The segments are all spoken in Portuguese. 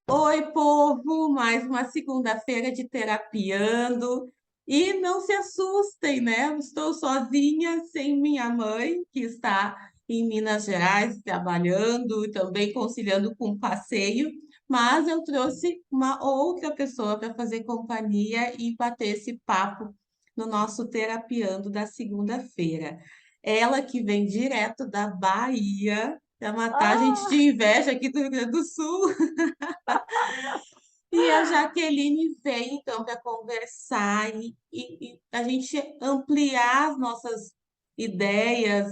Oi, povo! Mais uma segunda-feira de terapiando. E não se assustem, né? Eu estou sozinha, sem minha mãe, que está em Minas Gerais trabalhando e também conciliando com o passeio. Mas eu trouxe uma outra pessoa para fazer companhia e bater esse papo no nosso terapiando da segunda-feira. Ela que vem direto da Bahia para matar a gente de Ah, inveja aqui do Rio Grande do Sul. E a Jaqueline vem, então, para conversar e a gente ampliar as nossas ideias,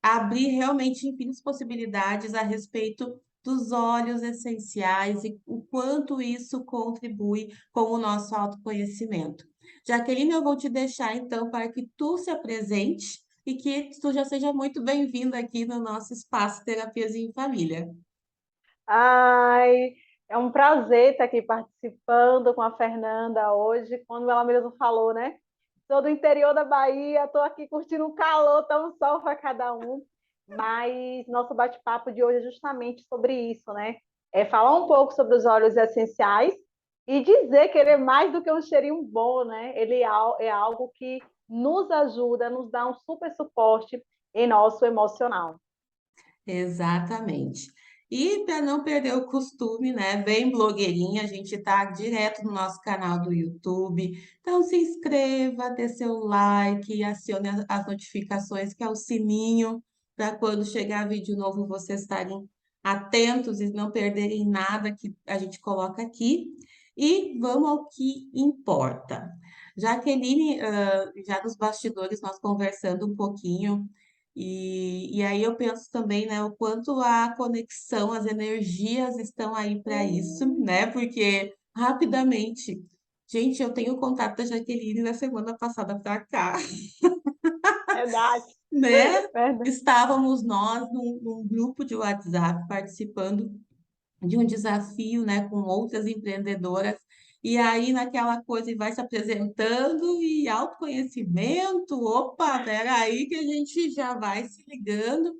abrir realmente infinitas possibilidades a respeito dos óleos essenciais e o quanto isso contribui com o nosso autoconhecimento. Jaqueline, eu vou te deixar, então, para que tu se apresente e que tu já seja muito bem-vinda aqui no nosso espaço Terapias em Família. ai, é um prazer estar aqui participando com a Fernanda hoje, quando ela mesmo falou, né? Sou do interior da Bahia, estou aqui curtindo um calor, tá um sol para cada um. Mas nosso bate-papo de hoje é justamente sobre isso, né? É falar um pouco sobre os óleos essenciais e dizer que ele é mais do que um cheirinho bom, né? Ele é algo que nos ajuda, nos dá um super suporte em nosso emocional. Exatamente. E para não perder o costume, né, bem blogueirinha, a gente tá direto no nosso canal do YouTube. Então se inscreva, dê seu like, acione as notificações, que é o sininho, para quando chegar vídeo novo vocês estarem atentos e não perderem nada que a gente coloca aqui. E vamos ao que importa. Jaqueline, já nos bastidores, nós conversando um pouquinho. E aí eu penso também, né, o quanto a conexão, as energias estão aí para isso, né? Porque rapidamente, gente, eu tenho o contato da Jaqueline na semana passada para cá, Verdade, né? verdade. Estávamos nós num grupo de WhatsApp participando de um desafio, né, com outras empreendedoras. E aí, naquela coisa, e vai se apresentando e autoconhecimento, opa, peraí, que a gente já vai se ligando.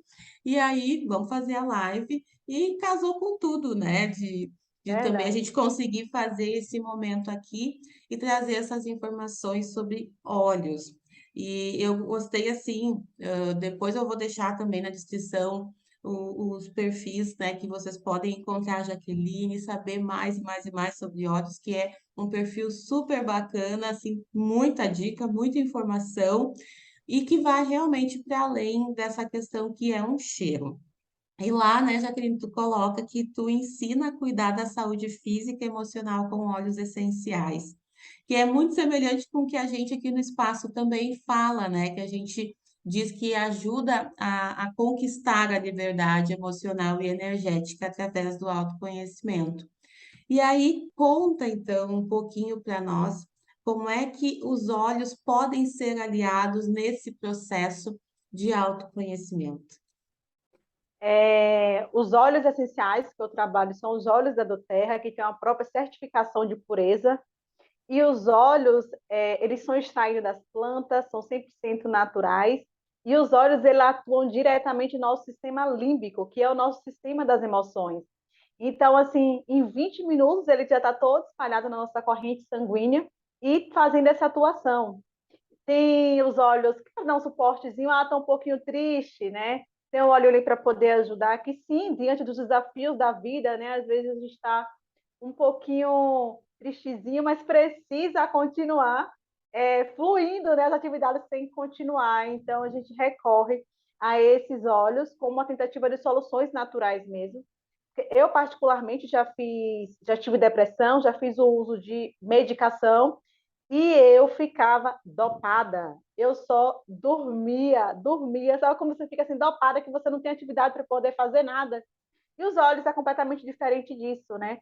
E aí, vamos fazer a live. E casou com tudo, né? De também a Verdade. gente conseguir fazer esse momento aqui e trazer essas informações sobre óleos. E eu gostei assim, depois eu vou deixar também na descrição os perfis, né, que vocês podem encontrar a Jaqueline, saber mais e mais e mais sobre óleos, que é um perfil super bacana, assim, muita dica, muita informação e que vai realmente para além dessa questão que é um cheiro. E lá, né, Jaqueline, tu coloca que tu ensina a cuidar da saúde física e emocional com óleos essenciais, que é muito semelhante com o que a gente aqui no espaço também fala, né, que a gente diz que ajuda a conquistar a liberdade emocional e energética através do autoconhecimento. E aí, conta então um pouquinho para nós como é que os óleos podem ser aliados nesse processo de autoconhecimento. Os óleos essenciais que eu trabalho são os óleos da doTERRA, que tem uma própria certificação de pureza. E os óleos, eles são extraídos das plantas, são 100% naturais. E os óleos, eles atuam diretamente no nosso sistema límbico, que é o nosso sistema das emoções. Então, assim, em 20 minutos, ele já está todo espalhado na nossa corrente sanguínea e fazendo essa atuação. Tem os olhos que dão um suportezinho, tá um pouquinho triste, né? Tem o olho ali para poder ajudar, que sim, diante dos desafios da vida, né? Às vezes a gente está um pouquinho tristezinho, mas precisa continuar fluindo, né? As atividades têm que continuar, então a gente recorre a esses olhos como uma tentativa de soluções naturais mesmo. Eu, particularmente, já tive depressão, já fiz o uso de medicação e eu ficava dopada. Eu só dormia. Sabe como você fica assim, dopada, que você não tem atividade para poder fazer nada? E os olhos é completamente diferente disso, né?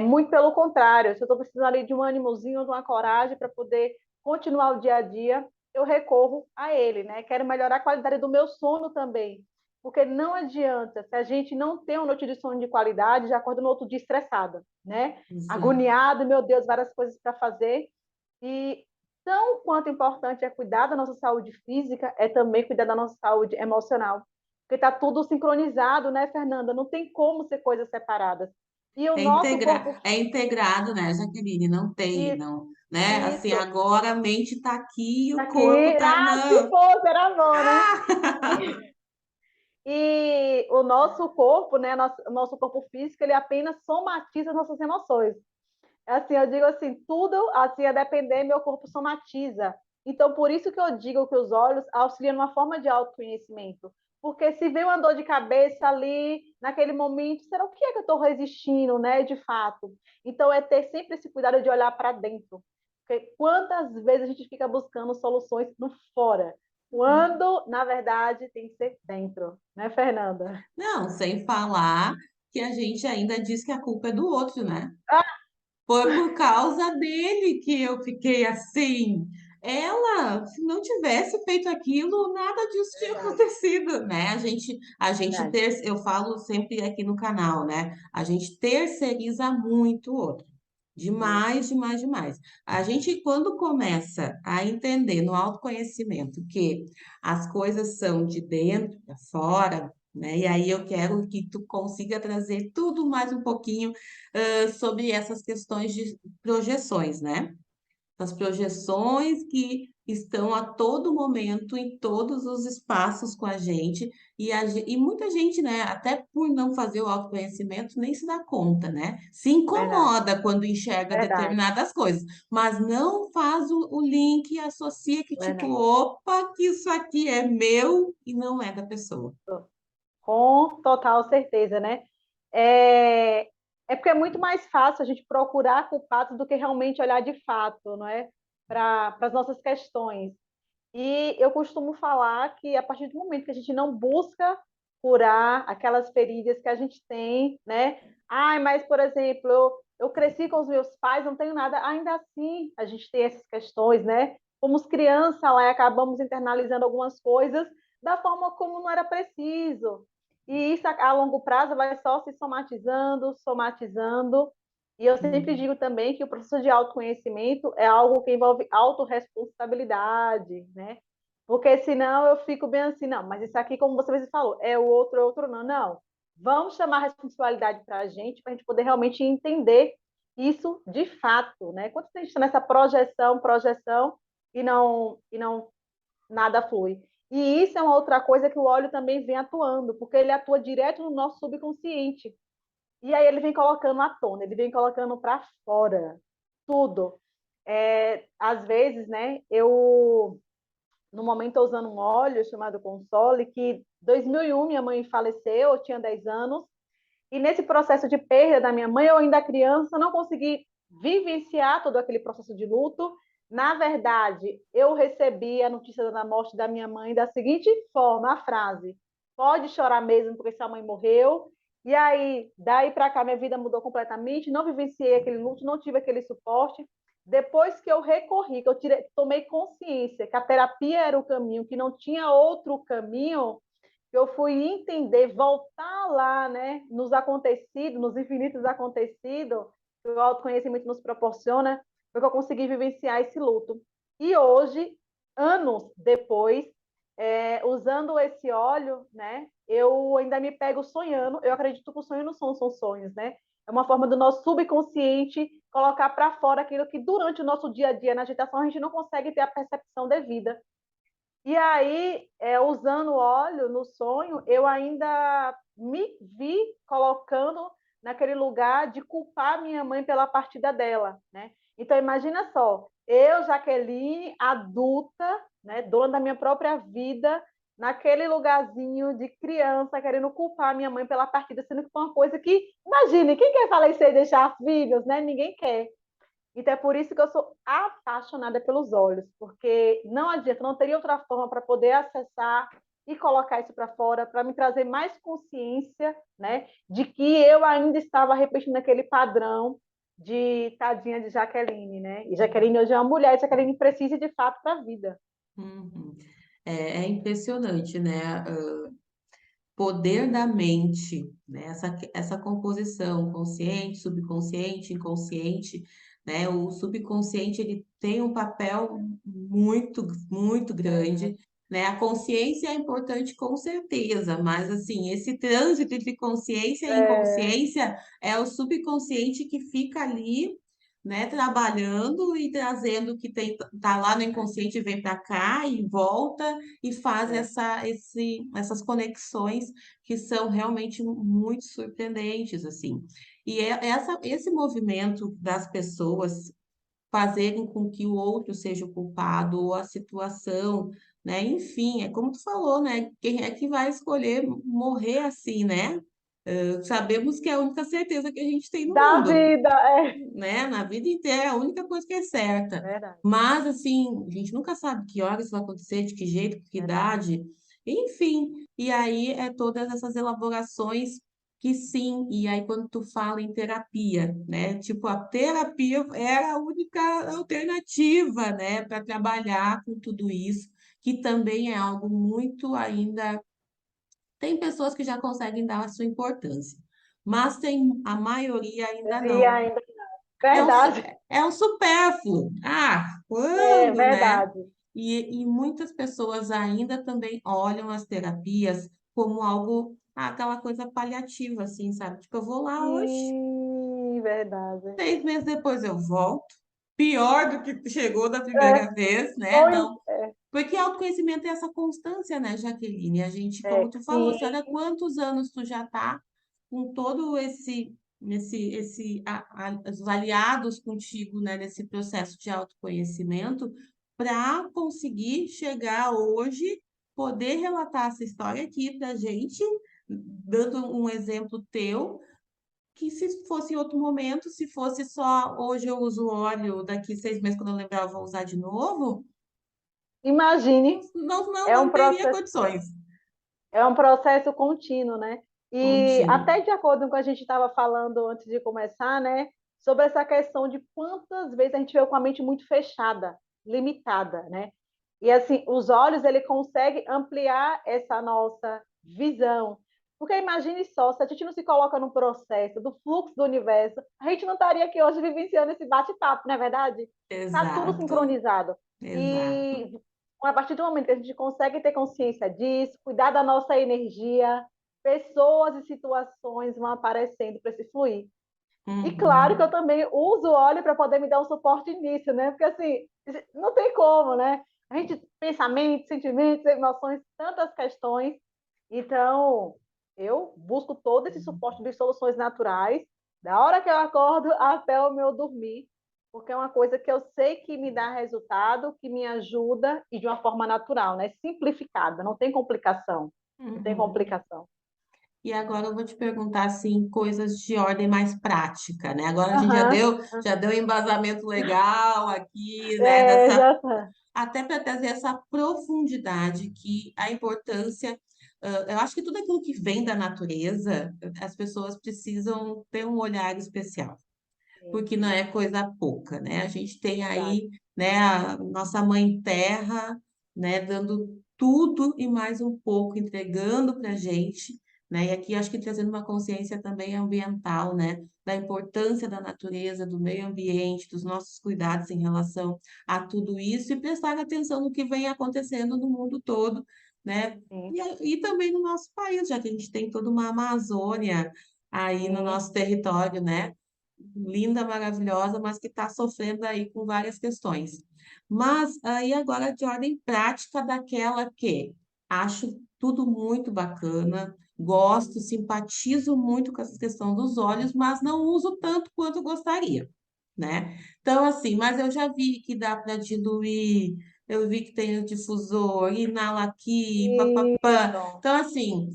Muito pelo contrário, se eu estou precisando ali de um ânimozinho, de uma coragem para poder continuar o dia a dia, eu recorro a ele, né? Quero melhorar a qualidade do meu sono também, porque não adianta, se a gente não tem uma noite de sono de qualidade, já acorda no outro dia estressada, né? Exato. Agoniado, meu Deus, várias coisas para fazer. E tão quanto importante é cuidar da nossa saúde física, é também cuidar da nossa saúde emocional. porque está tudo sincronizado, né, Fernanda? Não tem como ser coisas separadas. E o nosso corpo É integrado, né, Jaqueline? Não tem, físico, não, né? Assim, isso, agora a mente está aqui e o aqui, corpo está se não. fosse, era bom, né? Ah! E o nosso corpo, né, o nosso corpo físico, ele apenas somatiza nossas emoções. Assim, eu digo assim, tudo assim a depender, meu corpo somatiza. Então, por isso que eu digo que os olhos auxiliam numa forma de autoconhecimento. Porque se vem uma dor de cabeça ali, naquele momento, será o que é que eu estou resistindo, né, de fato? Então, é ter sempre esse cuidado de olhar para dentro. Porque quantas vezes a gente fica buscando soluções no fora, quando, na verdade, tem que ser dentro, né, Fernanda? Não, sem falar que a gente ainda diz que a culpa é do outro, né? Ah, Foi por causa dele que eu fiquei assim. Ela, se não tivesse feito aquilo, nada disso tinha verdade, acontecido, né? verdade. Eu falo sempre aqui no canal, né? A gente terceiriza muito o outro. Isso, Demais, demais, demais. A gente, quando começa a entender no autoconhecimento que as coisas são de dentro para fora, né? E aí eu quero que tu consiga trazer tudo mais um pouquinho sobre essas questões de projeções, né? As projeções que estão a todo momento em todos os espaços com a gente e muita gente, né, até por não fazer o autoconhecimento, nem se dá conta, né? Se verdade, incomoda quando enxerga verdade, determinadas coisas, mas não faz o link e associa que tipo, verdade. opa, que isso aqui é meu e não é da pessoa. Com total certeza, né? É, é porque é muito mais fácil a gente procurar culpados do que realmente olhar de fato, não é? Para as nossas questões. E eu costumo falar que a partir do momento que a gente não busca curar aquelas feridas que a gente tem, né? Ai, mas, por exemplo, eu cresci com os meus pais, não tenho nada. Ainda assim, a gente tem essas questões, né? Fomos criança lá e acabamos internalizando algumas coisas da forma como não era preciso. E isso a longo prazo vai só se somatizando, somatizando. E eu sempre Uhum. digo também que o processo de autoconhecimento é algo que envolve autorresponsabilidade, né? Porque senão eu fico bem assim, não, mas isso aqui, como você mesmo falou, é outro não. Não. Vamos chamar a responsabilidade para a gente poder realmente entender isso de fato, né? Quando a gente está nessa projeção, e não nada flui. E isso é uma outra coisa que o óleo também vem atuando, porque ele atua direto no nosso subconsciente. E aí ele vem colocando à tona, ele vem colocando para fora tudo. Às vezes, né, eu no momento estou usando um óleo chamado Console, que em 2001 minha mãe faleceu, eu tinha 10 anos, e nesse processo de perda da minha mãe, eu ainda criança, não consegui vivenciar todo aquele processo de luto. Na verdade, eu recebi a notícia da morte da minha mãe da seguinte forma, a frase: pode chorar mesmo porque sua mãe morreu. E aí, daí para cá, minha vida mudou completamente, não vivenciei aquele luto, não tive aquele suporte. Depois que eu recorri, que eu tomei consciência que a terapia era o caminho, que não tinha outro caminho, eu fui entender, voltar lá, né, nos acontecidos, nos infinitos acontecidos, que o autoconhecimento nos proporciona, foi que eu consegui vivenciar esse luto. E hoje, anos depois, usando esse óleo, né, eu ainda me pego sonhando. Eu acredito que o sonho não são sonhos, né? É uma forma do nosso subconsciente colocar para fora aquilo que durante o nosso dia a dia na agitação a gente não consegue ter a percepção devida. E aí, usando óleo no sonho, eu ainda me vi colocando naquele lugar de culpar minha mãe pela partida dela, né? Então, imagina só, eu, Jaqueline, adulta, né, dona da minha própria vida, naquele lugarzinho de criança, querendo culpar minha mãe pela partida, sendo que foi uma coisa que, imagine, quem quer falecer e deixar filhos, né? Ninguém quer. Então é por isso que eu sou apaixonada pelos olhos, porque não adianta, não teria outra forma para poder acessar e colocar isso para fora, para me trazer mais consciência, né, de que eu ainda estava repetindo aquele padrão de tadinha de Jaqueline, né? E Jaqueline hoje é uma mulher, e Jaqueline precisa de fato para a vida. Uhum. É impressionante, né? Poder da mente, né? Essa composição consciente, subconsciente, inconsciente, né? O subconsciente ele tem um papel muito, muito grande, né? A consciência é importante com certeza, mas assim, esse trânsito entre consciência e É, inconsciência é o subconsciente que fica ali, né, trabalhando e trazendo o que tem tá lá no inconsciente vem para cá e volta e faz é. essas conexões que são realmente muito surpreendentes assim. E esse movimento das pessoas fazerem com que o outro seja o culpado ou a situação, né? Enfim, é como tu falou, né? Quem é que vai escolher morrer assim, né? Sabemos que é a única certeza que a gente tem no Da mundo, vida, né? Na vida inteira, é a única coisa que é certa. verdade, Mas, assim, a gente nunca sabe que horas isso vai acontecer, de que jeito, com que verdade. idade, enfim. E aí é todas essas elaborações que sim. E aí, quando tu fala em terapia, né? Tipo, a terapia era a única alternativa, né, para trabalhar com tudo isso, que também é algo muito ainda. Tem pessoas que já conseguem dar a sua importância, mas tem a maioria ainda E não. ainda, É um, verdade, é um supérfluo. Ah, é quando, né? verdade. E muitas pessoas ainda também olham as terapias como algo, aquela coisa paliativa, assim, sabe? Tipo, eu vou lá hoje, Sim, verdade. 6 meses depois eu volto. Pior do que chegou da É, primeira vez, né? ou, Não. Porque autoconhecimento é essa constância, né, Jaqueline? A gente, como tu falou, sim, assim, olha quantos anos tu já tá com todo os aliados contigo, né, nesse processo de autoconhecimento, para conseguir chegar hoje, poder relatar essa história aqui para a gente, dando um exemplo teu, que se fosse em outro momento, se fosse só hoje eu uso óleo, daqui 6 meses, quando eu lembrar, eu vou usar de novo, imagine, não, é um não teria processo, condições. é um processo contínuo, né? E Contínuo. até de acordo com o que a gente estava falando antes de começar, né? Sobre essa questão de quantas vezes a gente veio com a mente muito fechada, limitada, né? E assim, os olhos ele consegue ampliar essa nossa visão. Porque imagine só, se a gente não se coloca no processo do fluxo do universo, a gente não estaria aqui hoje vivenciando esse bate-papo, não é verdade? Está tudo Exato, sincronizado. exato. E a partir do momento que a gente consegue ter consciência disso, cuidar da nossa energia, pessoas e situações vão aparecendo para se fluir. E claro que eu Uhum. também uso o óleo para poder me dar um suporte nisso, né? Porque assim, não tem como, né? A gente pensamentos, sentimentos, emoções, tantas questões. Então, eu busco todo esse suporte de soluções naturais, da hora que eu acordo até o meu dormir, porque é uma coisa que eu sei que me dá resultado, que me ajuda e de uma forma natural, né? Simplificada, não tem complicação. Não tem Uhum. complicação. E agora eu vou te perguntar assim coisas de ordem mais prática, né? Agora a gente Aham. já deu um embasamento legal aqui, né? É, já tá. Até para trazer essa profundidade que a importância, eu acho que tudo aquilo que vem da natureza, as pessoas precisam ter um olhar especial, Sim, porque não é coisa pouca, né? A gente tem verdade. aí, né, a nossa mãe terra, né, dando tudo e mais um pouco, entregando para a gente, né? E aqui acho que trazendo uma consciência também ambiental, né, da importância da natureza, do meio ambiente, dos nossos cuidados em relação a tudo isso e prestar atenção no que vem acontecendo no mundo todo, né? Sim, E também no nosso país, já que a gente tem toda uma Amazônia aí no sim. nosso território, né? Linda, maravilhosa, mas que está sofrendo aí com várias questões. Mas aí agora de ordem prática daquela que acho tudo muito bacana, gosto, simpatizo muito com essa questão dos olhos, mas não uso tanto quanto gostaria, né? Então, assim, mas eu já vi que dá para diluir, eu vi que tem o difusor, inala aqui, papapá. Isso. Então, assim,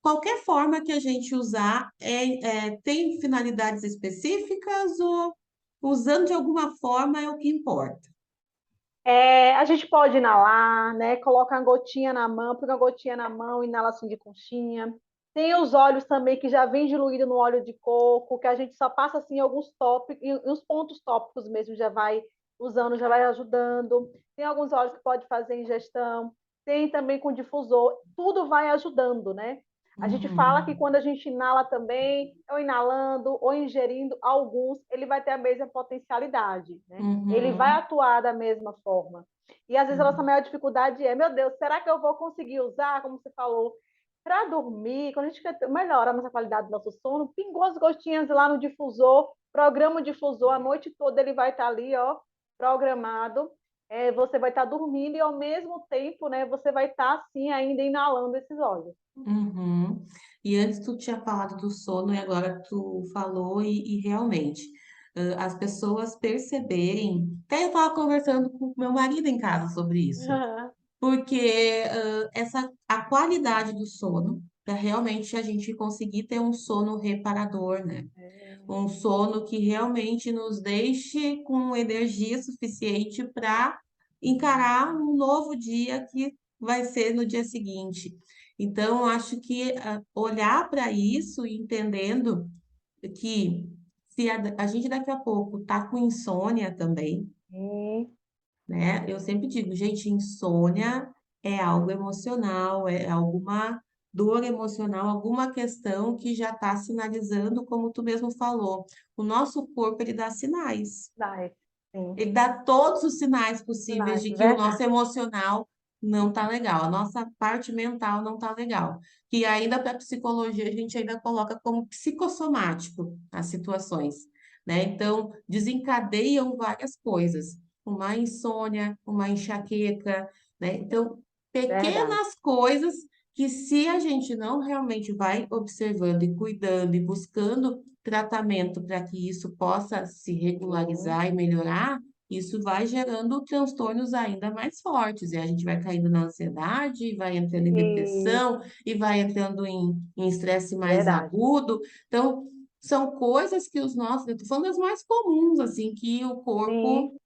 qualquer forma que a gente usar tem finalidades específicas ou usando de alguma forma é o que importa. É, a gente pode inalar, né? Coloca uma gotinha na mão, põe uma gotinha na mão, inala assim de conchinha. Tem os óleos também que já vem diluído no óleo de coco, que a gente só passa assim alguns tópicos, e os pontos tópicos mesmo já vai usando, já vai ajudando. Tem alguns óleos que pode fazer ingestão. Tem também com difusor. Tudo vai ajudando, né? A gente fala que Uhum. quando a gente inala também, ou inalando, ou ingerindo alguns, ele vai ter a mesma potencialidade, né? Ele vai Uhum. atuar da mesma forma. E às vezes a nossa maior dificuldade é, meu Deus, será que eu vou conseguir usar, como você falou, para dormir? Quando a gente quer melhorar a nossa qualidade do nosso sono, pingou as gotinhas lá no difusor, programa o difusor, a noite toda ele vai estar ali, ó, programado. Você vai estar dormindo e ao mesmo tempo, né, você vai estar assim ainda inalando esses óleos. Uhum. E antes tu tinha falado do sono e agora tu falou e realmente as pessoas perceberem. Até eu estava conversando com meu marido em casa sobre isso, porque a qualidade do sono, para realmente a gente conseguir ter um sono reparador, né? Um sono que realmente nos deixe com energia suficiente para encarar um novo dia que vai ser no dia seguinte. Então, eu acho que olhar para isso e entendendo que se a gente daqui a pouco tá com insônia também, Sim, né? Eu sempre digo, gente, insônia é algo emocional, é alguma dor emocional, alguma questão que já está sinalizando, como tu mesmo falou. O nosso corpo, ele dá sinais. nice. Sim, Ele dá todos os sinais possíveis nice, de que o nosso verdade. emocional não tá legal, a nossa parte mental não tá legal. Que ainda para psicologia a gente ainda coloca como psicossomático as situações, né? Então, desencadeiam várias coisas, uma insônia, uma enxaqueca, né? Então, Verdade. pequenas coisas que se a gente não realmente vai observando e cuidando e buscando tratamento para que isso possa se Sim, regularizar e melhorar, isso vai gerando transtornos ainda mais fortes, e a gente vai caindo na ansiedade, e vai entrando em depressão, isso, e vai entrando em estresse mais verdade. agudo. Então, são coisas que os nossos, eu tô falando das mais comuns, assim, que o corpo,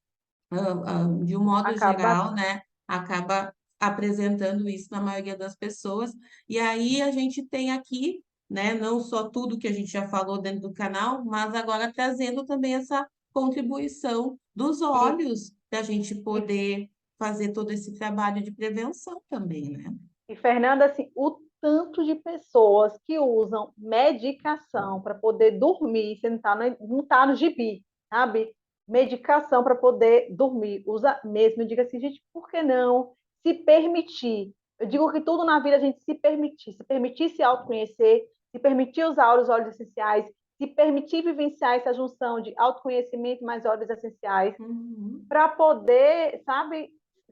Sim, de um modo acaba. geral, né, acaba apresentando isso na maioria das pessoas. E aí a gente tem aqui, né, não só tudo que a gente já falou dentro do canal, mas agora trazendo também essa contribuição dos E, olhos, para a gente e, poder fazer todo esse trabalho de prevenção também, né? e, Fernanda, assim, o tanto de pessoas que usam medicação para poder dormir, você não tá no gibi, sabe? Medicação para poder dormir. Usa mesmo. Eu digo assim, gente, por que não se permitir? Eu digo que tudo na vida a gente se permitir se autoconhecer, se permitir usar os óleos essenciais, se permitir vivenciar essa junção de autoconhecimento mais óleos essenciais Uhum. para poder, sabe,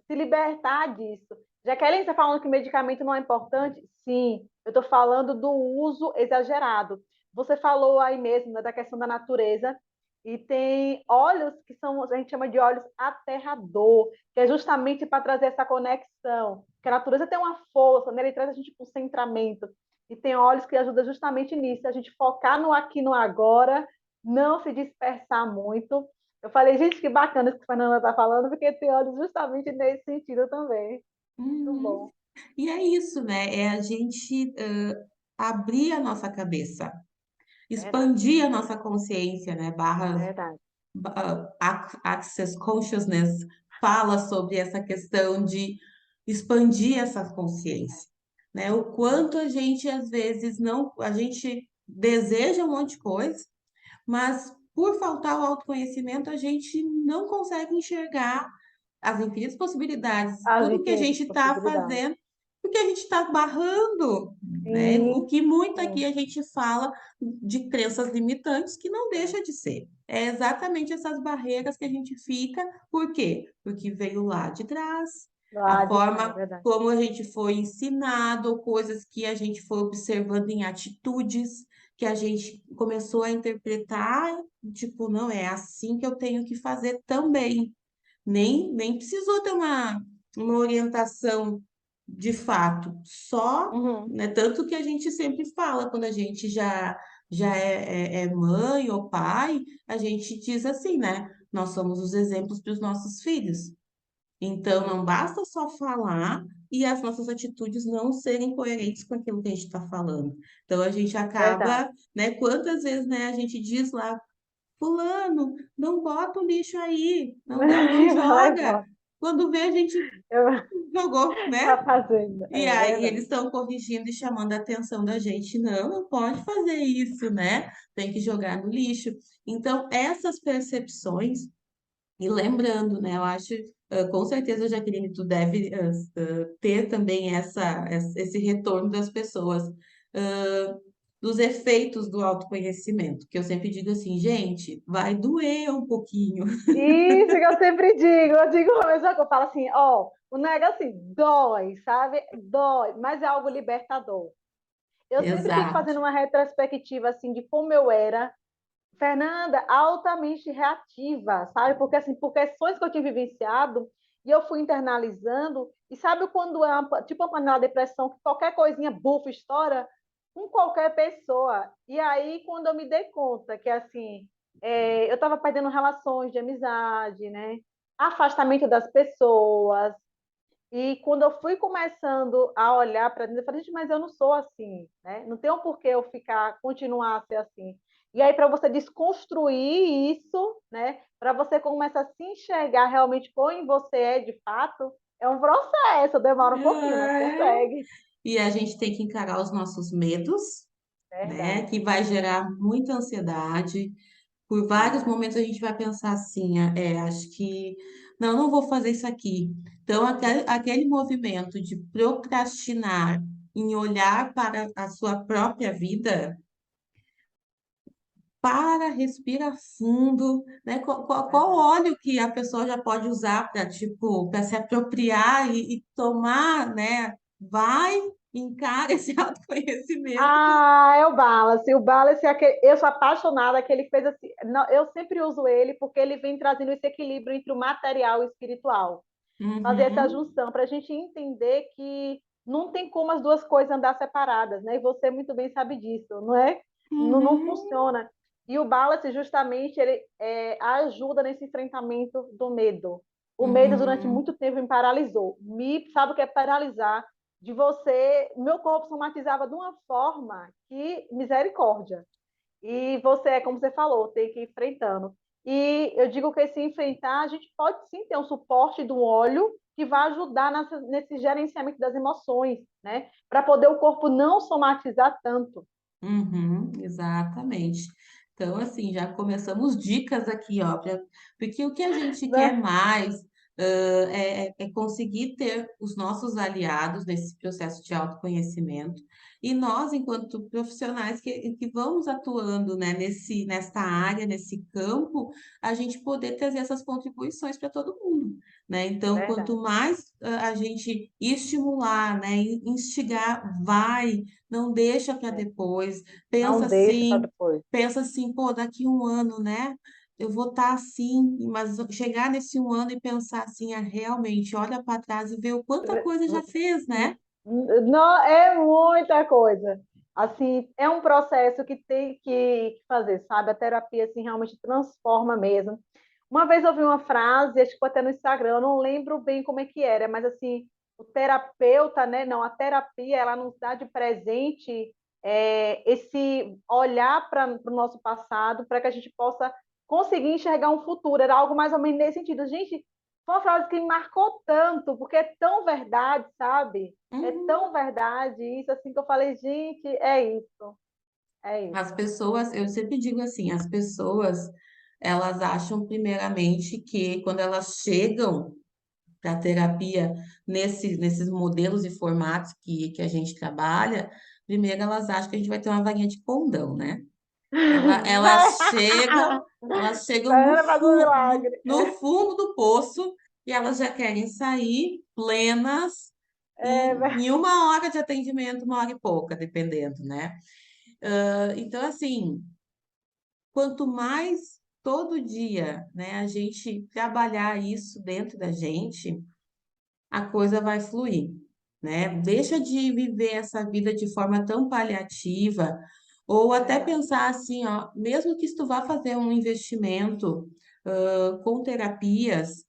se libertar disso. Jaqueline está falando que medicamento não é importante? Sim, eu estou falando do uso exagerado. Você falou aí mesmo, né, da questão da natureza, e tem óleos que são, a gente chama de óleos aterrador, que é justamente para trazer essa conexão. Porque a natureza tem uma força, né? Ele traz a gente para o centramento. E tem óleos que ajudam justamente nisso, a gente focar no aqui e no agora, não se dispersar muito. Eu falei, gente, que bacana isso que a Fernanda está falando, porque tem olhos justamente nesse sentido também. Muito Uhum. bom. E é isso, né? É a gente abrir a nossa cabeça, Verdade, expandir a nossa consciência, né? Barra verdade. Access Consciousness fala sobre essa questão de expandir essa consciência, né? O quanto a gente às vezes não, a gente deseja um monte de coisa, mas por faltar o autoconhecimento, a gente não consegue enxergar as infinitas possibilidades, As tudo que a infinitas gente está possibilidades. fazendo, porque a gente está barrando, né? O Sim, que muito aqui sim, a gente fala de crenças limitantes, que não é. deixa de ser. É exatamente essas barreiras que a gente fica, por quê? Porque veio lá de trás, Lá a de trás, é forma verdade. como a gente foi ensinado, coisas que a gente foi observando em atitudes, que a gente começou a interpretar, tipo, não, é assim que eu tenho que fazer também. Nem precisou ter uma orientação de fato, só, Uhum. né, tanto que a gente sempre fala, quando a gente já é mãe ou pai, a gente diz assim, né? Nós somos os exemplos para os nossos filhos. Então, Sim, não basta só falar e as nossas atitudes não serem coerentes com aquilo que a gente está falando. Então, a gente verdade. acaba, né? Quantas vezes, né, a gente diz lá, fulano, não bota o lixo aí, não Vai lá e joga, bota. Quando vê, a gente Eu jogou, né? tá fazendo, E é aí eles verdade. estão corrigindo e chamando a atenção da gente. Não, não pode fazer isso, né? Tem que jogar no lixo. Então, essas percepções, e lembrando, né? Eu acho, com certeza, Jaqueline, tu deve ter também esse retorno das pessoas, ah, dos efeitos do autoconhecimento, que eu sempre digo assim, gente, vai doer um pouquinho. Isso que eu sempre digo, eu digo a mesma coisa, eu falo assim, ó, o negócio assim, dói, sabe? Dói, mas é algo libertador. Eu sempre fico Exato, fazendo uma retrospectiva assim de como eu era, Fernanda, altamente reativa, sabe? Porque assim, por questões que eu tinha vivenciado e eu fui internalizando, e sabe quando é tipo uma panela de pressão que qualquer coisinha bufa estoura com qualquer pessoa. E aí quando eu me dei conta que assim, eu estava perdendo relações de amizade, né? Afastamento das pessoas, e quando eu fui começando a olhar para dentro, eu falei, gente, mas eu não sou assim, né? Não tem um porquê eu ficar, continuar a ser assim. E aí, para você desconstruir isso, né? Para você começar a se enxergar realmente quem você é de fato, é um processo, demora um pouquinho, mas é. consegue. E a gente tem que encarar os nossos medos, né? Verdade. Que vai gerar muita ansiedade. Por vários Isso. momentos a gente vai pensar assim, acho que não, não vou fazer isso aqui. Então, aquele movimento de procrastinar em olhar para a sua própria vida, para, respira fundo, né? Qual Verdade. óleo que a pessoa já pode usar para, tipo, para se apropriar e tomar, né? Vai, encara esse autoconhecimento. Ah, é o Balance. O Balance é aquele, eu sou apaixonada que ele fez assim. Não, eu sempre uso ele porque ele vem trazendo esse equilíbrio entre o material e o espiritual. Fazer essa Uhum, junção, para a gente entender que não tem como as duas coisas andar separadas, né? E você muito bem sabe disso, não é? Não, não uhum, funciona. E o balance, justamente, ele ajuda nesse enfrentamento do medo. O medo, durante uhum, muito tempo, me paralisou. Sabe o que é paralisar? De você. Meu corpo somatizava de uma forma que misericórdia. E você, é como você falou, tem que ir enfrentando. E eu digo que se enfrentar, a gente pode sim ter um suporte do óleo que vai ajudar nesse gerenciamento das emoções, né? Para poder o corpo não somatizar tanto. uhum, exatamente. Então, assim, já começamos dicas aqui, ó, porque o que a gente quer Né? mais, é conseguir ter os nossos aliados nesse processo de autoconhecimento e nós, enquanto profissionais que vamos atuando, né, nesta área, nesse campo, a gente poder trazer essas contribuições para todo mundo, né? Então, quanto Verdade. mais a gente estimular, né, instigar, vai. Não deixa para É. depois. Não deixa para depois. Pensa assim, pô, daqui um ano, né? Eu vou estar assim, mas chegar nesse um ano e pensar assim, realmente, olha para trás e ver o quanta coisa já fez, né? Não, é muita coisa. Assim, é um processo que tem que fazer, sabe? A terapia assim realmente transforma mesmo. Uma vez eu vi uma frase, acho que foi até no Instagram, eu não lembro bem como é que era, mas assim, o terapeuta, né? Não, a terapia, ela nos dá de presente esse olhar para o nosso passado, para que a gente possa conseguir enxergar um futuro. Era algo mais ou menos nesse sentido. Gente, foi uma frase que me marcou tanto, porque é tão verdade, sabe? É Uhum. tão verdade isso, assim, que eu falei, gente, é isso, é As isso. pessoas, eu sempre digo assim, as pessoas, elas acham primeiramente que quando elas chegam para a terapia nesses modelos e formatos que a gente trabalha, primeiro elas acham que a gente vai ter uma varinha de condão, né? Elas chegam, elas chegam Era fazer um milagre. no fundo do poço e elas já querem sair plenas É, em uma hora de atendimento, uma hora e pouca, dependendo, né? Então, assim, quanto mais todo dia, né, a gente trabalhar isso dentro da gente, a coisa vai fluir, né? Deixa de viver essa vida de forma tão paliativa, ou até verdade. pensar assim, ó, mesmo que tu vá fazer um investimento, com terapias,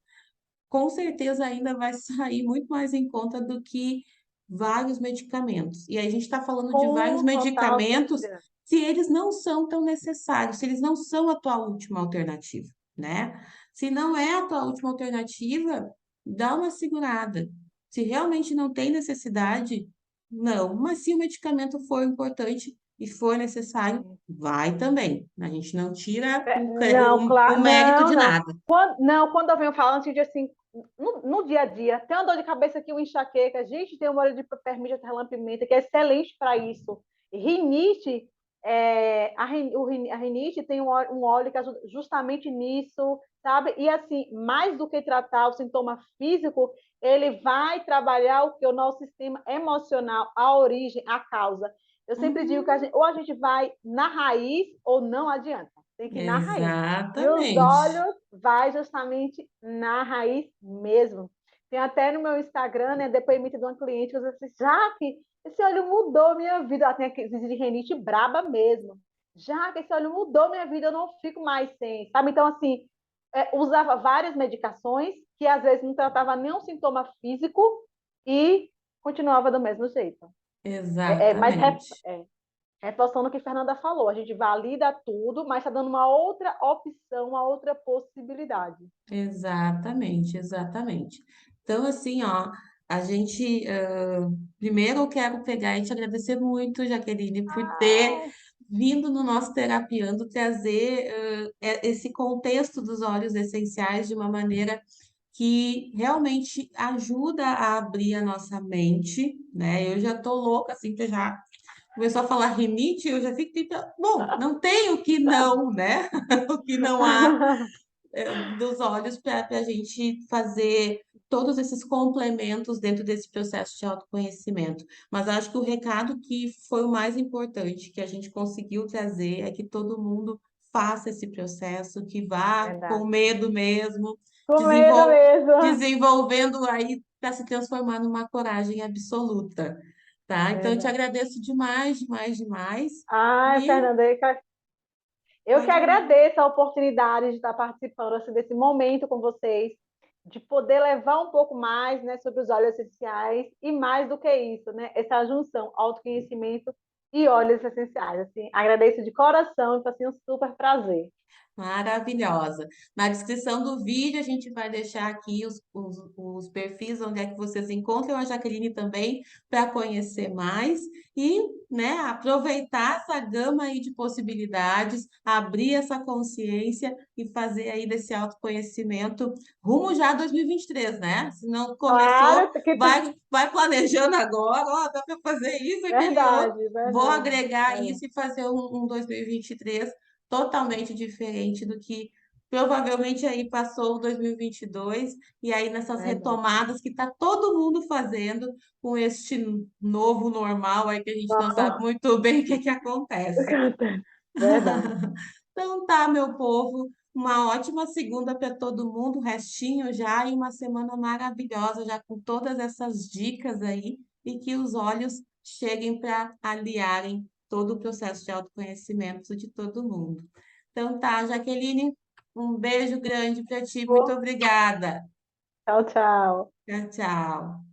com certeza ainda vai sair muito mais em conta do que vários medicamentos. E aí a gente está falando de vários Com total medicamentos certeza. se eles não são tão necessários, se eles não são a tua última alternativa, né? Se não é a tua última alternativa, dá uma segurada. Se realmente não tem necessidade, não. Mas se o medicamento for importante e for necessário, vai também. A gente não tira Não, o claro, mérito de não. nada. Quando eu venho falando assim, no dia a dia, tem uma dor de cabeça aqui, uma enxaqueca, a gente tem um óleo de peppermint aterlam-pimenta, que é excelente para isso. Rinite, a rinite tem um óleo que ajuda justamente nisso, sabe? E assim, mais do que tratar o sintoma físico, ele vai trabalhar o que o nosso sistema emocional, a origem, a causa. Eu sempre digo que Hum, ou a gente vai na raiz ou não adianta. Tem que ir na raiz. E os exatamente. olhos vai justamente na raiz mesmo. Tem até no meu Instagram, né, depoimento de uma cliente que eu disse, já que esse óleo mudou minha vida. Ela tem crise de rinite braba mesmo. Já que esse óleo mudou minha vida, eu não fico mais sem, sabe? Então, assim, usava várias medicações que às vezes não tratava nenhum sintoma físico e continuava do mesmo jeito. Mas Exatamente. reforçando o que a Fernanda falou, a gente valida tudo, mas está dando uma outra opção, uma outra possibilidade. Exatamente, exatamente. Então, assim, ó, a gente, primeiro eu quero pegar e te agradecer muito, Jaqueline, por ter Ah, vindo no nosso Terapiando, trazer, esse contexto dos óleos essenciais de uma maneira que realmente ajuda a abrir a nossa mente, né? Eu já tô louca, assim, que eu já começou a falar rinite, eu já fico tentando, bom, não tem o que não, né? O que não há dos olhos para a gente fazer todos esses complementos dentro desse processo de autoconhecimento. Mas acho que o recado que foi o mais importante que a gente conseguiu trazer é que todo mundo faça esse processo, que vá com verdade. medo mesmo, Com medo desenvol mesmo. desenvolvendo aí para se transformar numa coragem absoluta, tá? Então eu te Verdade. agradeço demais, demais, demais Ai, e Fernanda, eu que pode ir. agradeço a oportunidade de estar participando assim, desse momento com vocês, de poder levar um pouco mais, né, sobre os óleos essenciais e mais do que isso, né, essa junção autoconhecimento e óleos essenciais. Assim, agradeço de coração, foi assim, um super prazer. Maravilhosa. Na descrição do vídeo, a gente vai deixar aqui os perfis onde é que vocês encontram a Jaqueline também para conhecer mais e, né, aproveitar essa gama aí de possibilidades, abrir essa consciência e fazer aí desse autoconhecimento rumo já a 2023, né? Se não começou, Claro que vai planejando agora, ó, dá para fazer isso, aquele outro. verdade, Vou verdade, agregar verdade, isso e fazer um 2023 totalmente diferente do que provavelmente aí passou o 2022 e aí nessas verdade. retomadas que está todo mundo fazendo com este novo normal aí que a gente não sabe Nossa, muito bem o que que acontece. verdade. Então tá, meu povo, uma ótima segunda para todo mundo, restinho já e uma semana maravilhosa já com todas essas dicas aí e que os olhos cheguem para aliarem todo o processo de autoconhecimento de todo mundo. Então tá, Jaqueline, um beijo grande para ti, muito obrigada. Tchau, tchau. Tchau, tchau.